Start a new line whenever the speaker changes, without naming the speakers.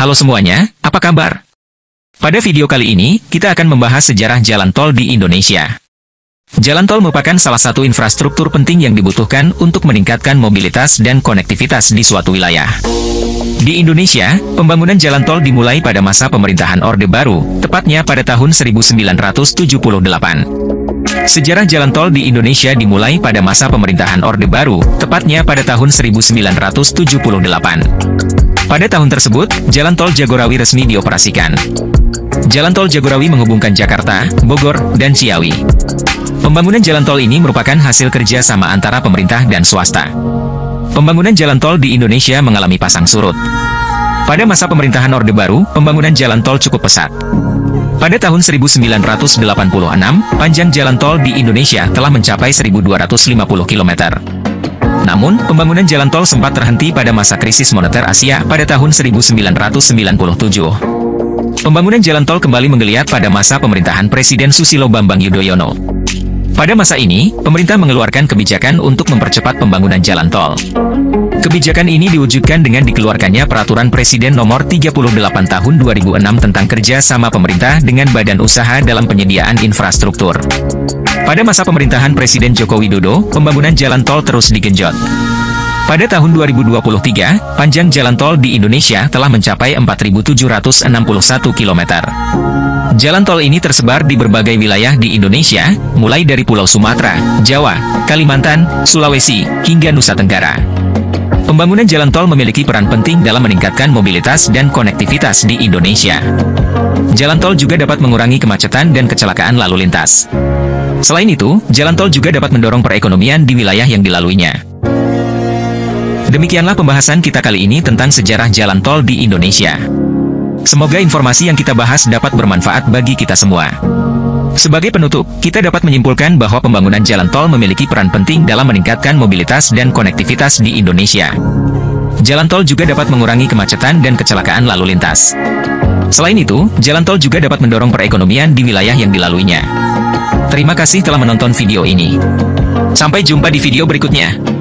Halo semuanya, apa kabar? Pada video kali ini, kita akan membahas sejarah jalan tol di Indonesia. Jalan tol merupakan salah satu infrastruktur penting yang dibutuhkan untuk meningkatkan mobilitas dan konektivitas di suatu wilayah. Di Indonesia, pembangunan jalan tol dimulai pada masa pemerintahan Orde Baru, tepatnya pada tahun 1978. Sejarah jalan tol di Indonesia dimulai pada masa pemerintahan Orde Baru, tepatnya pada tahun 1978. Pada tahun tersebut, jalan tol Jagorawi resmi dioperasikan. Jalan tol Jagorawi menghubungkan Jakarta, Bogor, dan Ciawi. Pembangunan jalan tol ini merupakan hasil kerja sama antara pemerintah dan swasta. Pembangunan jalan tol di Indonesia mengalami pasang surut. Pada masa pemerintahan Orde Baru, pembangunan jalan tol cukup pesat. Pada tahun 1986, panjang jalan tol di Indonesia telah mencapai 1.250 km. Namun, pembangunan jalan tol sempat terhenti pada masa krisis moneter Asia pada tahun 1997. Pembangunan jalan tol kembali menggeliat pada masa pemerintahan Presiden Susilo Bambang Yudhoyono. Pada masa ini, pemerintah mengeluarkan kebijakan untuk mempercepat pembangunan jalan tol. Kebijakan ini diwujudkan dengan dikeluarkannya Peraturan Presiden Nomor 38 Tahun 2006 tentang kerja sama pemerintah dengan badan usaha dalam penyediaan infrastruktur. Pada masa pemerintahan Presiden Joko Widodo, pembangunan jalan tol terus digenjot. Pada tahun 2023, panjang jalan tol di Indonesia telah mencapai 4.761 km. Jalan tol ini tersebar di berbagai wilayah di Indonesia, mulai dari Pulau Sumatera, Jawa, Kalimantan, Sulawesi, hingga Nusa Tenggara. Pembangunan jalan tol memiliki peran penting dalam meningkatkan mobilitas dan konektivitas di Indonesia. Jalan tol juga dapat mengurangi kemacetan dan kecelakaan lalu lintas. Selain itu, jalan tol juga dapat mendorong perekonomian di wilayah yang dilaluinya. Demikianlah pembahasan kita kali ini tentang sejarah jalan tol di Indonesia. Semoga informasi yang kita bahas dapat bermanfaat bagi kita semua. Sebagai penutup, kita dapat menyimpulkan bahwa pembangunan jalan tol memiliki peran penting dalam meningkatkan mobilitas dan konektivitas di Indonesia. Jalan tol juga dapat mengurangi kemacetan dan kecelakaan lalu lintas. Selain itu, jalan tol juga dapat mendorong perekonomian di wilayah yang dilaluinya. Terima kasih telah menonton video ini. Sampai jumpa di video berikutnya.